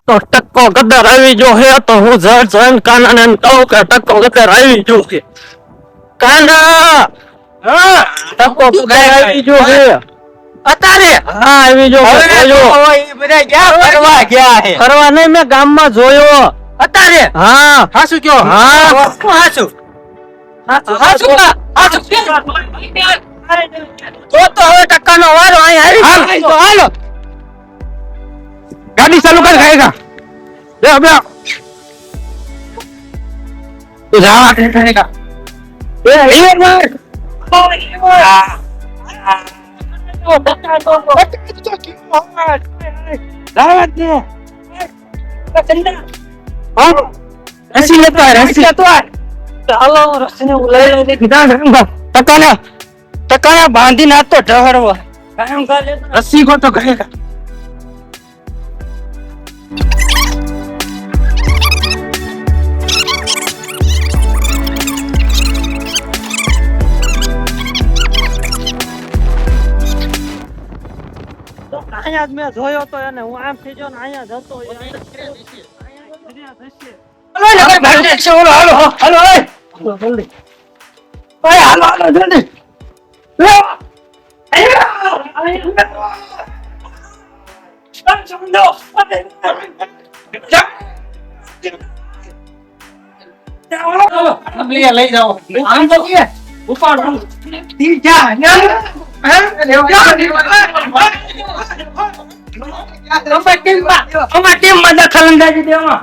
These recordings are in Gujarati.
તો ટક્કો ગદર આવી જો હે તો હું જન કાનાને કહું કે ટક્કો ગદર આવી જો છે કાના હા ટક્કો ગદર આવી જો હે અત્યારે હા આવી જો બધા ક્યાં ફરવા ગયા હે? ફરવા નહીં મેં ગામમાં જોયો અત્યારે હા હાસુ કયો? હા હાસુ તો હવે ટક્કાનો વારો અહીં આવી ગયો. હાલો ગાડી ચાલુ કર ખાएगा બે બે તું જાવા કે ખાएगा એ રસી લેતો ચાલો રસીને લઈ ટકાના બાંધી નાખતો ઢહરવા કાયમ કરે રસી કો તો ખાएगा અહીંયા જ મેં જોયો તો એને હું આમ થઈ ગયો ને અહીંયા જતો લઈ જાઓ આમ તો ઉપાડ દખલ અંદાજી દેવા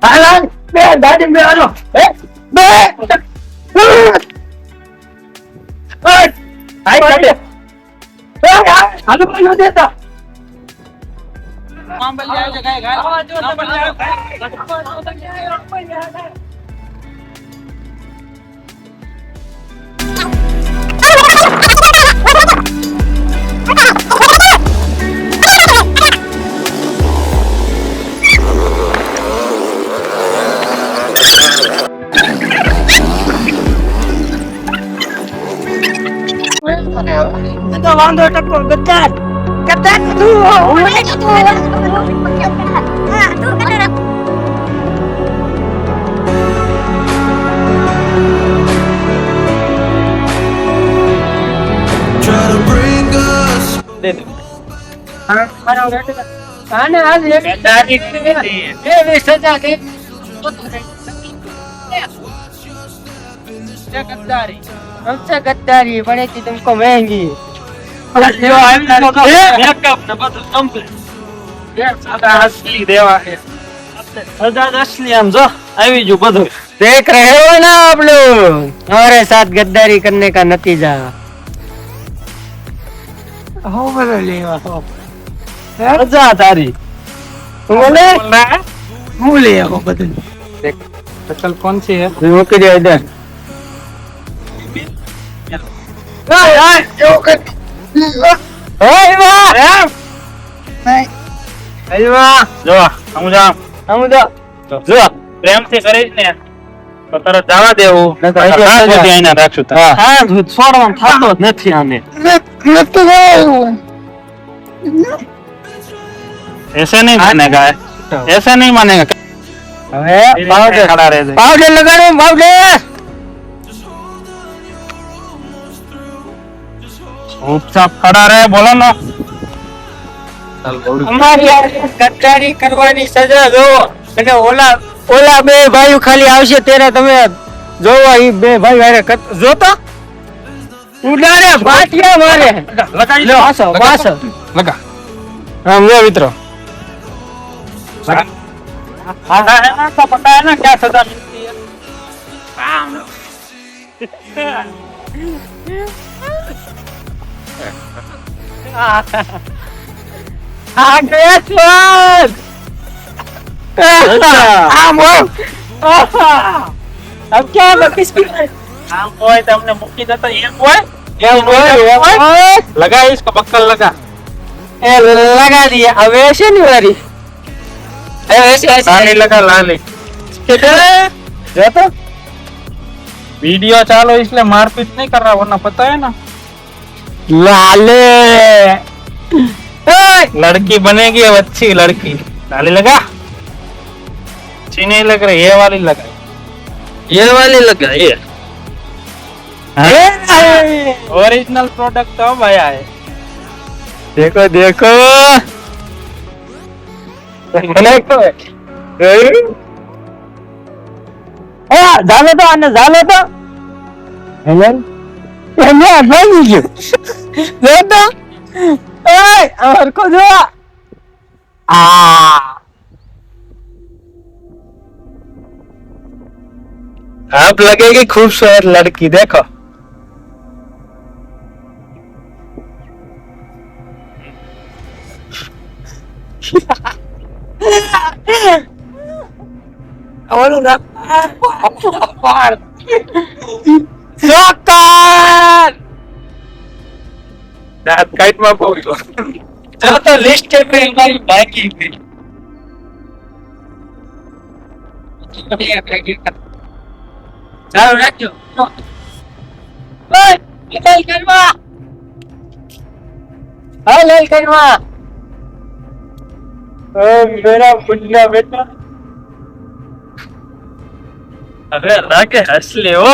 હાલ બે ગાડી બે હાલો બે હાલો પણ દેતા વાંધો ટક્કો ગદ્દાર ગદ્દાર हमसे गद्दारी पड़ेगी तुमको महंगी असली हम जो આવી જો બધું देख रहे हो ना आप लोग हमारे साथ गद्दारी करने का नतीजा हो बोलो लेवा हो મજા તારી बोले હું લઈ આવો બધું देख चल कौन सी है वो के दे इधर પ્રેમથી કરીશ ને તો તરત જવા દેવું રાખશું છોડવાનું થતો જ નથી આને ऐसे नहीं मानेगा ऐसे नहीं मानेगा पाउडर लगाओ पाउडर चुपचाप खड़ा रहे बोलो ना અમારી ગદ્દારી કરવાની સજા જોવો અને ઓલા ઓલા બે ભાઈઓ ખાલી આવશે ત્યારે તમે જોવો ઈ બે ભાઈ હારે જોતો ઉડાડે બાટિયા મારે लगाई લો આસો વાસો लगा આમ જો મિત્રો लगा हाँ है ना तो पता है ना क्या सजा मिलती है આ ગયા સ્વાદ આમ હો अब क्या किस આમ હોય તમને મૂકી દેતા એમ હોય लगा इसको बक्कल लगा ए लगा दिया अब ऐसे नहीं वाली ऐसे लाली लगा लाली जो तो वीडियो चालो इसलिए मारपीट नहीं कर रहा वरना पता है ना लाले लड़की बनेगी अब अच्छी लड़की लाली लगा अच्छी नहीं लग रही ये वाली लगा ये वाली लगा ये ओरिजिनल प्रोडक्ट तो अब आया है देखो देखो झालं तो अन्न झालं तो भागी गयो तो और को जो अब लगेगी खूबसूरत लड़की देखो દાંત કાઈટમાં પહોંચ્યો तो लिस्ट पे हमारी बाकी थी ચાલો રાખજો ઓય લેલ કરવા હા લેલ કરવા मेरा बुढ़िया बेटा अरे अल्लाह के हंस ले हो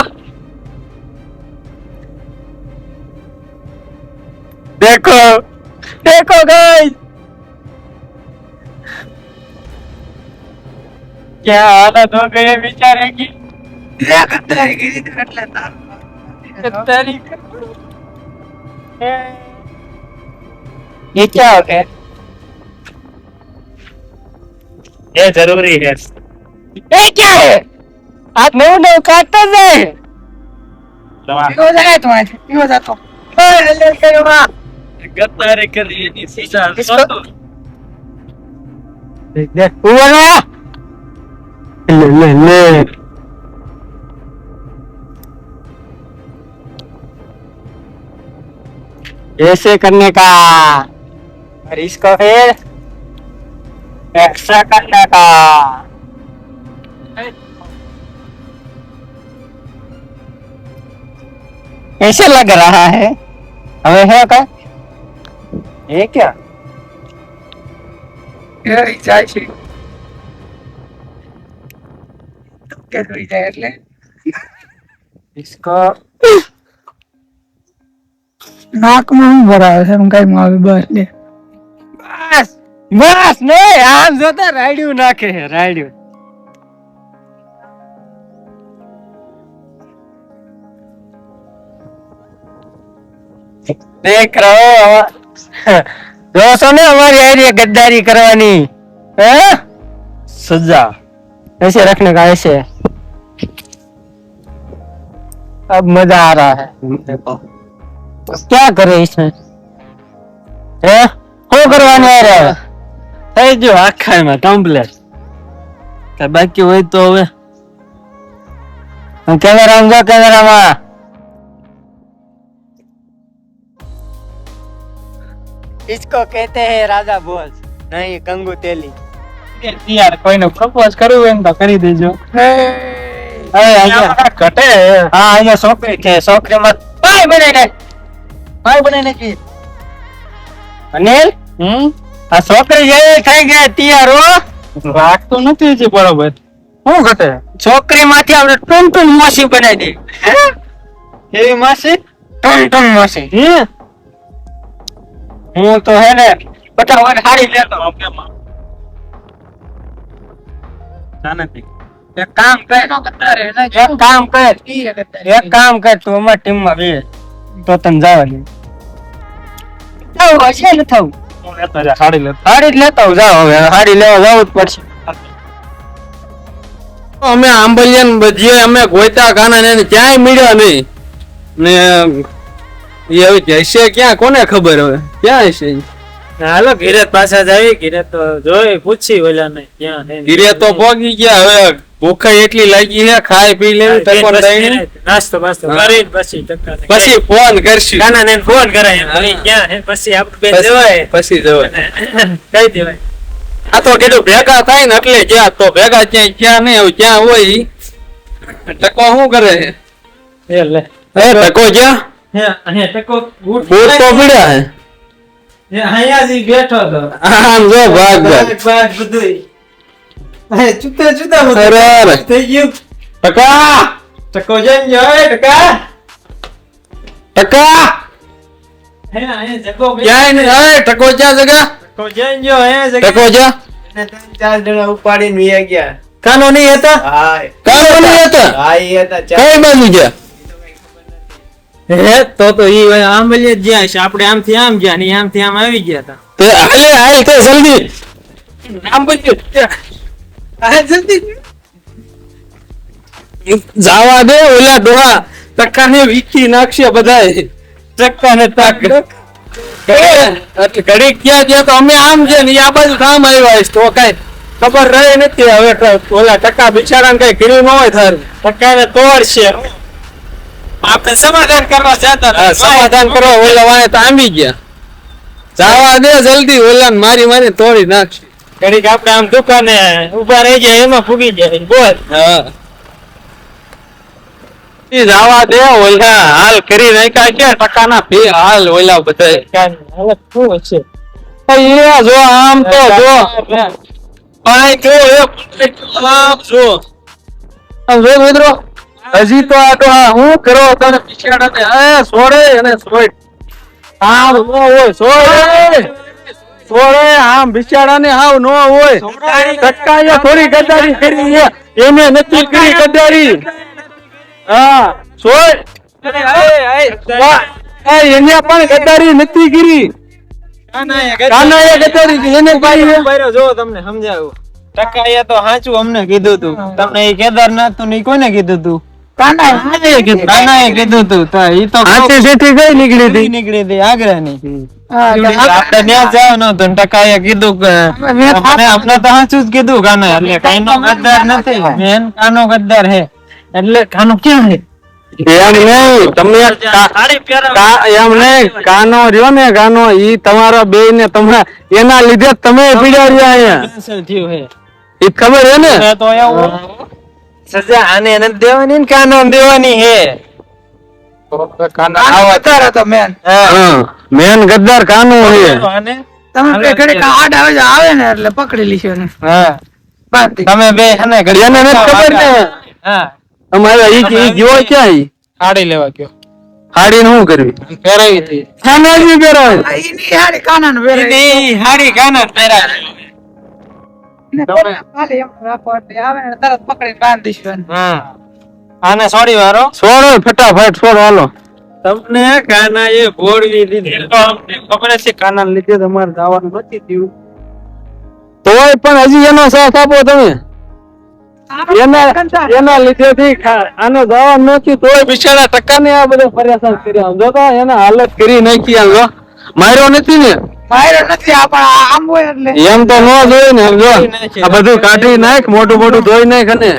देखो देखो गाइस क्या हालत हो गई है बेचारे की ये क्या हो गया ये जरूरी है ये क्या है आप नौ नौ काटता जाए हो जाए तुम्हारे हो जाता ले करो गद्दारी कर रही है शीशा देख ऊपर आ ले ऐसे करने का और इसको फिर एक्स्ट्रा करने का ऐसे लग रहा है हमें है क्या ये क्या इसको नाक में भरा है हम कहीं माँ भी बस ले बस बस नहीं आम जो था राइडियो नाके है राइडियो देख रहे हो दोस्तों ने हमारी एरिया गद्दारी करवानी है सजा ऐसे रखने का ऐसे अब मजा आ रहा है देखो क्या करे इसमें है हो करवाने आ रहा है થઈ ગયો આખામાં કમ્પ્લેટ બાકી હોય તો હવે कैमरा में जाओ कैमरा में इसको कहते हैं राजा बोझ नहीं कंगू तेली यार कोई ने प्रपोज करવું હોય તો કરી દેજો ઘટે हाँ ये छोकरी थे छोकरी मत भाई बने की अनिल आ छोकरी ये થઈ ગઈ તૈયાર હો રાખતો નથી હજી બરોબર શું ઘટે છોકરી માંથી આપણે ટુન માસી બનાવી દે કેવી માસી ટુન માસી હું તો હે ને ફટાફટ હાડી લેતો નથી એક કામ કર તું અમારી ટીમ માં બે તો તને જવા દે હશે ને થવું હું લેતો જા સાડી લેતો હાડી જ લેતા જાઓ હવે હાડી લેવા જવું જ પડશે અમે આંબલિયાન બજીએ અમે ગોયતા કાના ને ક્યાંય મળ્યા નહીં ને એ હવે જશે ક્યાં કોને ખબર હવે ક્યાં હશે હાલો ઘીરે પાછા જાવી ઘીરે તો જોઈ પૂછી ઓલા ને ક્યાં હે ધીરે તો પોગી ગયા હવે ભૂખ એટલી લાગી છે, ખાઈ પી લેવી ટકો દઈને નાસ્તો બાસ્તો કરીને પછી ટકા પછી ફોન કરશું. કાના ને ફોન કરાય હવે ક્યાં હે પછી આપણે બે જવાય પછી જવાય. કઈ દેવાય આ તો કીધું ભેગા થાય ને એટલે જ્યાં તો ભેગા ક્યાં નહીં હવે ક્યાં હોય ઈ. ટકો શું કરે છે? એ લે ટકો ક્યાં? હે ટકો બૂટ તો પડ્યા હે. અહીંયા જ બેઠો તો આમ જો ભાગ ભાગ. બધું ચૂતા ચૂતા અરે થઈ ગયું ટકા ટકો જઈને જોય ટકા ટકા હે અહીંયા જગો ક્યાંય નહીં. અરે ટકો ક્યાં જગા? ટકો જઈને જો હે જગો ટકો ક્યાં? ને ત્રણ ચાર જણા ઉપાડીને વી ગયા કાનો નહીં હતા હાય કાનો નહીં હતા? હાય હતા કઈ બાજુ ગયા? હે તો ઈ આમ જ જ્યાં છે આપણે આમથી આમ ગયા ને આમથી આમ આવી ગયા હતા તે હાલે હાલ તે જલ્દી. આમ બધું હા જલ્દી જાવા દે. ઓલા ડોહા ટકાને વીખી નાખશે બધાય. ટક્કા ને તાક ઘડી ક્યાં ગયા તો અમે આમ છે ને ઈ આ બાજુ કામ આવ્યા છે તો કઈ ખબર રહે નથી. હવે ઓલા ટકા બિચારાને કઈ કર્યું ન હોય થારું. ટક્કા ને તોડશે આપણે સમાધાન કરવા જતા હા, સમાધાન કરવા ઓલા વાળે તો આંબી ગયા. જાવા દે જલ્દી. ઓલા મારી મારી તોડી નાખશે. ઘડીક આપણે આમ દુકાને ઉભા રહી જાય એમાં ફૂગી જાય બોલ હા ઈ જાવા દે. ઓલા હાલ કરી નાખ્યા છે ટકાના ફી હાલ ઓલા બધા. હવે શું છે એ જો આમ તો જો ભાઈ જો આમ જો આમ જો મિત્રો હજી તો આ તો હું કરો તને પીછાડાને એ સોડે અને સોડ આમ નો હોય સોડે આમ બિચારાને હાવ નો હોય. ટકાએ થોડી ગદ્દારી કરી છે એને નથી કરી ગદ્દારી. હા સોડ એને પણ ગદ્દારી નથી કરી. કાનાએ ગદ્દારી કરી એને ભાઈ જો તમને સમજાવું ટકાએ તો સાચું અમને કીધું તું તમને એ કેદારનાથ તું નહીં કોને કીધું તું કાનાએ કીધું તું તો ઈ તો આથી જેથી ગઈ નીકળી હતી આગ્રાની આપણે ત્યાં જવાનું હતું ટકાએ કીધું કે આપણે તો સાચું જ કીધું કાના એટલે કાનો ગદ્દાર નથી મેન કાનો ગદ્દાર હે એટલે કાનો ક્યાં હે એમ નહીં તમે એમ નહીં કાનો રહ્યો ને કાનો ઈ તમારા બે ને તમારા એના લીધે તમે પીડાડ્યા અહીંયા થયું હે ઈ ખબર હે ને તો એવું સજા આને નથી દેવાની ને કાનો દેવાની હે મેન ગદ્દાર કાનો છે. તમે ઘડીક આડ આવે ને એટલે પકડી લીધો ને તમે બે હે ને ઘડી એને નથી ખબર ને હા અમારે ઈ જીવો ક્યાં ઈ હાડી લેવા ગયો હાડી શું કરવી ફેરવી હતી ખાનાજી પહેરાવે એની હારી કાના ને વેરે એની હાડી કાના ફેરાવી ખાલી એમ રાખો એટલે આવે ને તરત પકડી બાંધી દીશું હા આને સોડી વારો છોડો ફટાફટ છોડો હાલો. તમને કાના એ ભોળવી દીધી તો અમને ખબર છે કાના લીધે તમારે જવાનું નથી થયું તોય પણ હજી એનો સાથ આપો તમે. એના લીધેથી આનો જવાબ નથી તોય બિચારા ટકાને આ બધો પરેશાન કર્યા. જો તો એને હાલત કરી નાખી. આમ જો માર્યો નથી ને માયરો નથી આપણ આમ હોય એટલે એમ તો નો જોઈ ને. જો આ બધું કાઢી નાખ મોટું મોટું ધોઈ નાખ. અને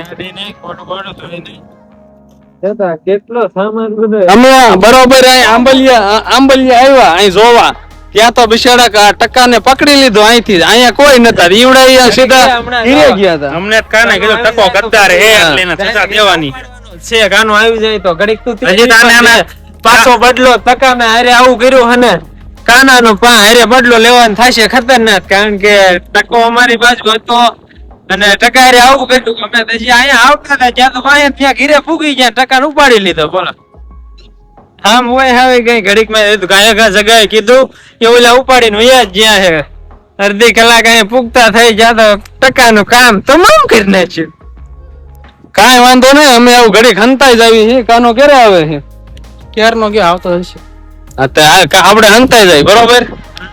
કેટલો સામાન બધો અમે બરોબર આંબલિયા આવ્યા અહીં જોવા ત્યાં તો બિચારા ટકાને પકડી લીધો અહીંથી. અહીંયા કોઈ નતા રીવડા સીધા ઘીરે ગયા હતા. અમને કાને કીધું ટકો ગદ્દાર હે એટલે એને સજા દેવાની છે. કાનો આવી જાય તો ઘડીક તું હજી તાને પાછો બદલો ટકાને હારે આવું કર્યું હને કાનાનો હારે બદલો લેવાનો થશે ખતરનાક. કારણ કે ટકો અમારી બાજુ હતો અને ટકા હારે આવું કર્યું અમે પછી અહીંયા આવતા હતા ત્યાં તો ત્યાં ઘીરે ફૂગી ગયા ટકાને ઉપાડી લીધો. બોલો આમ હોય હવે કઈ ઘડીક માં ગાયા જગાએ કીધું કે ઓલા ઉપાડીને વયા જ જ્યાં હે અડધી કલાક અહીંયા પૂગતા થઈ ગયા તો ટકાનું કામ તમામ કરી નાખ્યું. કાંઈ વાંધો નહીં. અમે આવું ઘડી ખંતાઈ જ આવી છે. કાનો ક્યારે આવે છે? ક્યારનો કે આવતો હશે આપણે હંતાઈ જાય બરોબર.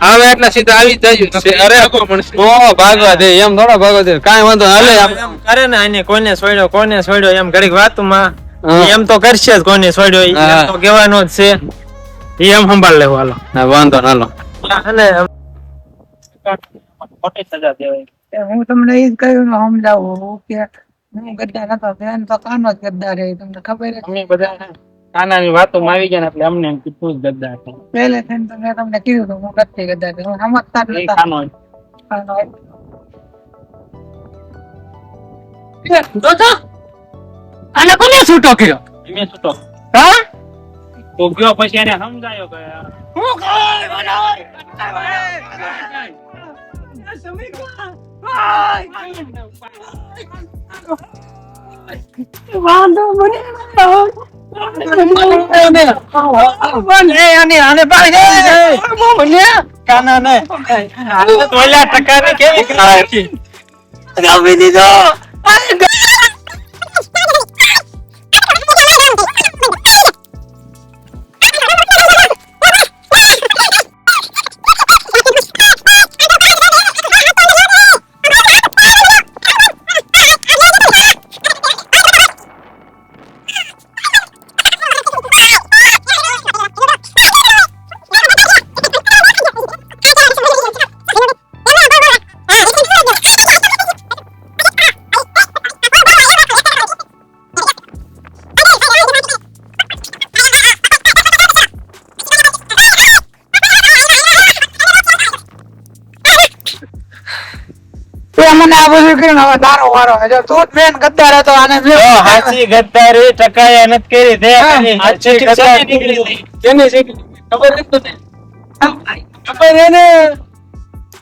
આવે એટલે સીધા આવી જાય. અરે ઓ ભાગવા દે એમ થોડા ભાગવા દે. કાંઈ વાંધો હાલે એમ કરે ને આને કોને છોડ્યો એમ ઘડીક વાતમાં એમ તો કરશે જ કોને છોડ્યો એમ તો કહેવાનો જ છે. એમ સંભાળ લેવો હાલો વાંધો હાલો. અને ખોટી સજા દેવાય. હું તમને એ જ કહ્યું સમજાવું કે હું ગદ્દાર હતો બેન તો કાનો જ ગદ્દાર છે તમને ખબર જ અમે બધા કાનાની વાતોમાં આવી ગયા ને એટલે અમને એમ કીધું જ ગદ્દાર છે. પહેલે થઈને તો મેં તમને કીધું હતું હું નથી ગદ્દાર છું. હું સમજતા જ એ નતા. કાનો જ. કાનો જ. જોજો આને કોને છૂટો કર્યો મેં છૂટો હા તો ગયો પછી એને સમજાયો કે હું કોઈ વાંધો મને કાના ને તોલા ટકાની કેવી કરાવી રમી દીધો મને આ બધું કરીને હવે તારો વારો છે. જો તું જ મેન ગદ્દાર હતો આને મેં હાચી ગદ્દારી ટકાએ નથી કરી તે હાચી ગદ્દારી કેની છે ખબર નથી તને ખબર છે ને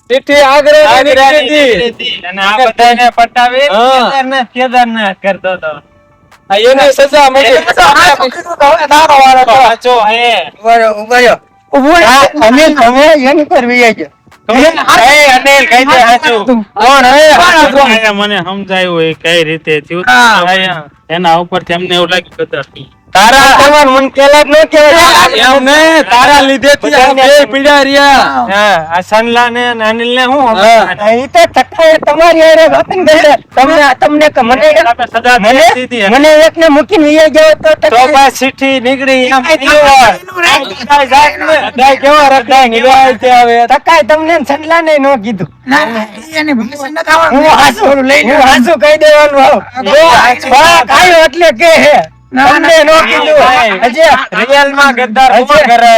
ચિઠ્ઠી આગ્રા નીકળી હતી અને આ બધાને પટાવી કેદારનાથ કરતો હતો આ એને સજા મળી હાચું કીધું તો હવે તારો વારો છે. સાચો હે ઊભો રહે. અમે તમે એની પર વિયા અનિલ કઈ દે સાચું કોણ હે મને સમજાયું એ કઈ રીતે થયું હા. એના ઉપરથી અમને એવું લાગ્યું કે તારા તમાર મન કેલા જ ન કેવાય એમ ને તારા લીધેથી આ બે પીડા રહ્યા હા આ સનલા ને અનિલ ને હું હા. ઈ તો ટકાએ તમારી હારે ગોતીને ગયે. તમને કે મને આપણે સજા થઈ હતી મને એકને મૂકીને વિયા ગયો તો ટકાએ ચિઠ્ઠી નીકળી એમ બધાય કેવા રખડાય નિભાય છે હવે ટકાએ તમને સનલા ને નો કીધું ના, ના, એની ભાષા નથી આવડતી. હું હાસુ કહી દેવાનું કાયો એટલે કે હે તમને નો કીધું હજી રિયલ માં ગદ્દાર કોણ કરે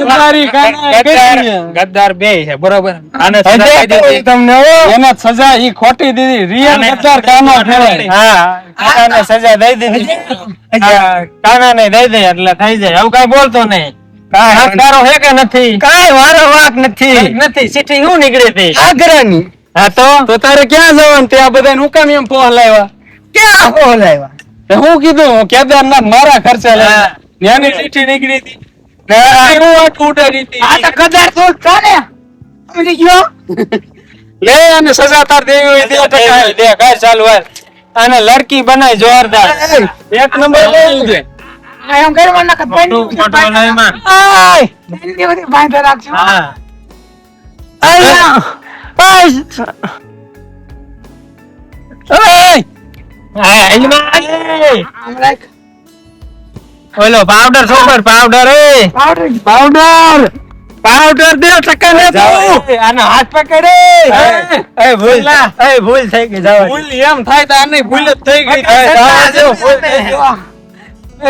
ગદ્દારી ગદ્દાર બે છે બરોબર આને સજા હજી કરી દીધી. તમને એને સજા ઈ ખોટી દીધી રિયલ ગદ્દાર કાનો ઠેરાય હા કાનાને સજા દઈ દીધી કાનાને દઈ દે એટલે થઈ જાય આવું કઈ બોલતો નહીં હકારો હે કે નથી કાઈ વારો વાક નથી ચિઠ્ઠી શું નીકળી હતી આગ્રાની હા તો તારે ક્યાં જવાનું તે આ બધા હું કામ એમ ફોન લાવ્યા ક્યાં બોલાવ્યા તે હું કીધું કેદારનાથ મારા ખર્ચે લે ત્યાંની ચિઠ્ઠી નીકળી હતી હું આટલું ઉડાડી હતી આ તો ગદ્દાર તું જ છો ને. સમજી ગયો? લે અને સજા તાર દેવી હોય દે ટકા દે કઈ ચાલુ હાલ અને લડકી બનાય જોરદાર એક નંબર લઈ દે આ એમ કરી મને કે બેન ફોટો લઈ માં આય બેનની બધી બાંધે રાખજો. હા આમ રાખ. ઓલો powder super powder powder. Powder દે ટકા ને આનો હાથ પકડે એ ભૂલ થઈ ગઈ જાવ ભૂલ એમ થાય તો આની ભૂલ જ થઈ ગઈ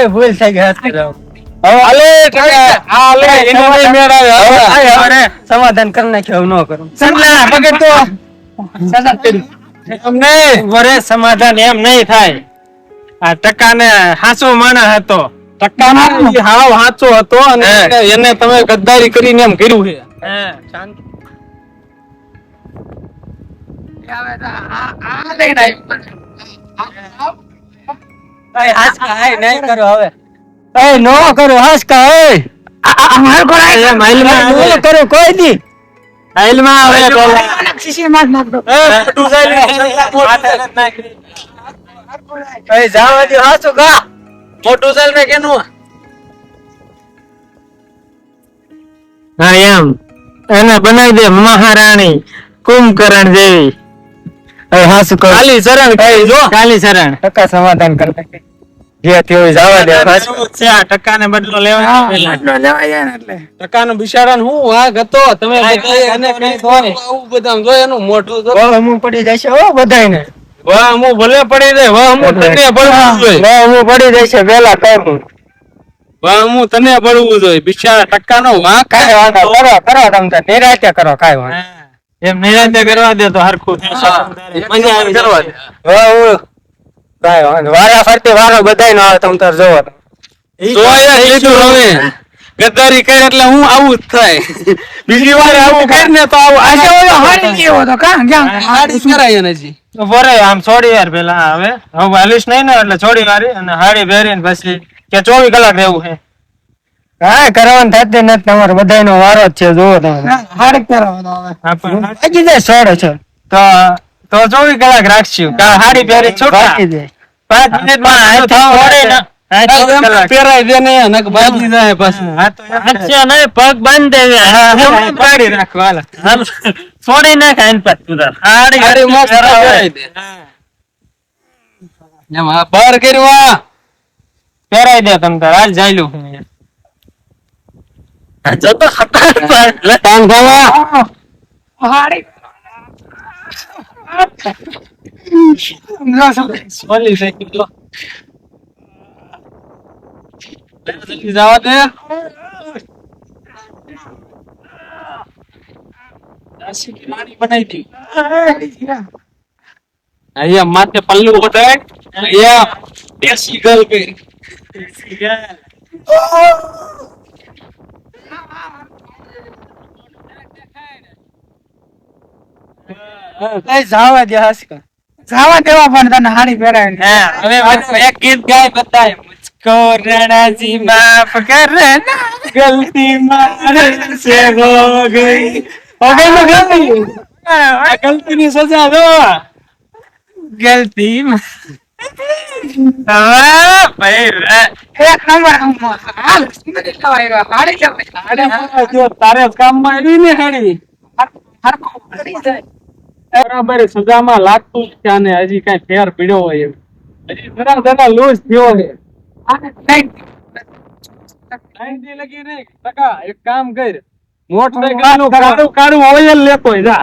ભૂલ થઈ ગઈ હાથ જાવ હાલે ટકા આ લે એનો નહીં મેળ આવે હવે સમાધાન કરી નાખ્યો ન કરું સંગલા પકડ તો સજા કરી. અમને વરે સમાધાન એમ નહીં થાય આ ટકાને હાસો માણસ હતો ટકાનો ઈ હાવ સાચો હતો અને એને તમે ગદ્દારી કરીને એમ કર્યું છે શાંતિ હવે તો આ લઈને આવ્યો. નહીં કરો હવે એ નો કરો હાસકા એ અમાર કોરાય એમ હાલમાં નો કરો કોઈ દી હાલમાં આવે તો શીશી માં જ નાખ દો. એ જાવા દે હાસુ ગા મોટું ચાલ ને કેનું હા એમ એને બનાવી દે મહારાણી કુંભકરણ જેવી એ હાસુ કરો ખાલી શરણ કહી જો કાલી શરણ ટકા સમાધાન કરતા જે થયું જવા દે છે આ ટકાને બદલો લેવા આટલો લેવાય જાય ને એટલે. ટકાનો બિચારાનો હું વાઘ હતો તમે બધાએ એને કઈ આવું બધા જો એનું મોઢું જો બહુ હમું પડી જશે હો બધાયને વાહ હું ભલે પડી જાય વાહ હું તને પડવું જોઈએ હું પડી જઈશ પેલા કઈ વાહ હું તને પડવું જોઈએ બિચારા ટક્કા નો વાંક કાંઈ વાંધો કરો તમે તો નિરાંતે કરો કાંઈ વાંધો એમ નિરાંતે કરવા દે તો હરખું થશે. મજા આવી કરવા દે. કાંઈ વાંધો વારા ફરતી વારો બધાય નો આવે તમે તાર જોવો જોયા લીધું હવે ગદ્દારી કરે એટલે હું આવું જ થાય બીજી વાર આવું કર ને તો આવું આજે ઓલો હારી ગયો હતો કાં ક્યાં હાડી કરાય એને જી બરે આમ છોડી વાર પેલા હવે હાલીશ નહીં ને એટલે છોડી વારી અને હાડી પહેરીને પછી કે 24 કલાક રહેવું છે. કાંઈ કરવાનું થતું નથી તમારે બધાય નો વારો જ છે જોવો તમે હારી કરાવવાનો હવે આપણે બાકી જાય સોડે છે તો 24 કલાક રાખશું હાડી પહેરી છૂટા બાકી જાય 5 મિનિટમાં છોડી ના પેરાય દે ને નક બાજી જાય પાછું પગ બંધ પાડી રાખવા છોડી નાખ હાડી મસ્ત પેરાય દે એમ આ બાર કરવા પહેરાઈ દે તમ તાર હાલ જાયલું જતો કામ થવા હારી ઓલી સાઈડ જલ્દી જવા દે દાસી की रानी बनाई थी અહીંયા માથે પલ્લુ ઓઢાય અહીંયા દેશી ગર્લ पे જવા દે હાસકા જવા દેવા પણ તને હારી પહેરાવી હવે એક ગીત ગાય બતાય મુझको रणा जी माफ करना गलती मारे से हो गई आ गलती ની સજા દો ગલતી હા ભાઈ એક નંબર હાલ સુંદરી લવાય હારી લવાય જો તારે કામમાં આવી ને હાડી હરખો કરી જાય બરાબર સજામાં લાગતું જ છે અને હજી કઈ ફેર પીડ્યો હોય એમ હજી જરા લૂઝ થયો છે નાઈન્ટી લગી નહીં ટકા એક કામ કર મોટરસાઇકલ નું કાળું ઓઇલ લેતો હોય જા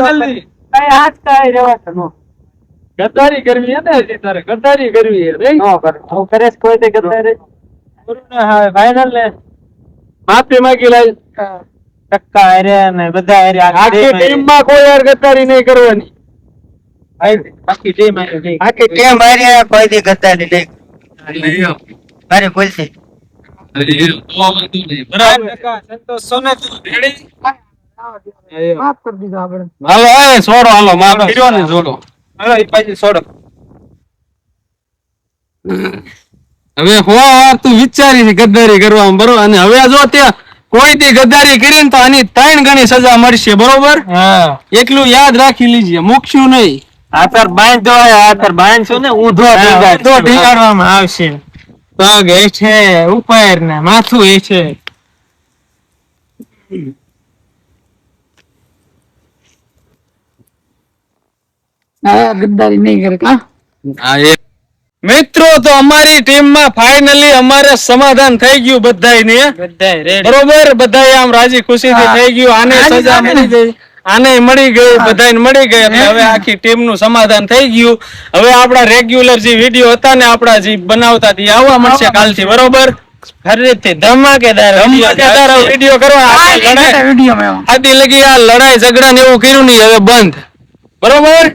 જલ્દી ગદ્દારી કરવી હે ને હજી તારે ગદ્દારી કરવી હે નહીં કરે કોઈ તે ગદ્દારી ફાઈનલ ને માફી માંગી લાય ટક્કા હારે ને બધા હારે આખી ટીમ માં કોઈ યાર ગદ્દારી નહીં કરવાની આખી ટીમ આવી આખી ટીમ મારી કોઈ દી ગદ્દારી નહીં મારી ભૂલ છે માફ કરી દીધો આપણે હાલો એ છોડો હાલો માફ કર્યો ને છોડો છોડો હવે વાર તું વિચારી છે ગદ્દારી કરવામાં બરોબર અને હવે જો ત્યાં કોઈ દી ગદ્દારી કરીને તો આની 3 ગણી સજા મળશે બરોબર હા એટલું યાદ રાખી લીજે મૂકશું નહીં આતર બાંધો આતર બાંધશું ને ઊંધો ઢીંગાડવામાં આવશે પગ એ છે ઉપર ને માથું એ છે હા ગદ્દારી નહીં કરે કા મિત્રો તો અમારી ટીમમાં ફાઇનલી અમારે સમાધાન થઈ ગયું બધાયને બધા રેડી બરોબર બધાય આમ રાજી ખુશીથી થઈ ગયું આને સજા મળી ગઈ આને મળી ગઈ બધાને મળી ગઈ એટલે હવે આખી ટીમ નું સમાધાન થઈ ગયું હવે આપડા રેગ્યુલર જે વિડીયો હતા ને આપડા જે બનાવતા તે આવવા મળશે કાલથી બરોબર ફરીથી ધમાકેદાર વિડીયો કરવા વિડીયો આથી લગી આ લડાઈ ઝઘડા ને એવું કર્યું નહીં હવે બંધ બરોબર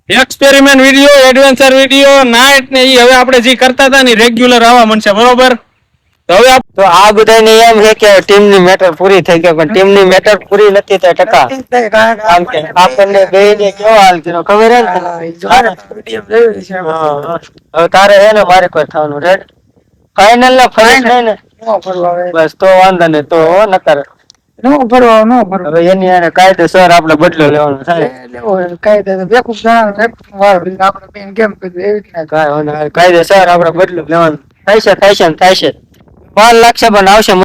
experiment video adventure video night ને ઈ હવે આપણે જે કરતા હતા ને રેગ્યુલર આવવા મળશે બરોબર તો હવે તો આ બધાને એમ છે કે ટીમ ની મેટર પૂરી થઈ ગઈ પણ ટીમ ની મેટર પૂરી નથી થઈ ટકા આમ કે આપણને બેયને કેવો હાલ કર્યો ખબર હે ને હવે તારે હે ને મારે કોઈ થવાનું રેડ ફાઇનલ ના ફરજ નહીં ને બસ તો વાંધો નહીં તો નકર હવે એની એને કાયદેસર આપણે બદલો લેવાનો થાય કાયદેસર આપણે બદલો લેવાનો થાય છે 5 લાખ છે પણ આવશે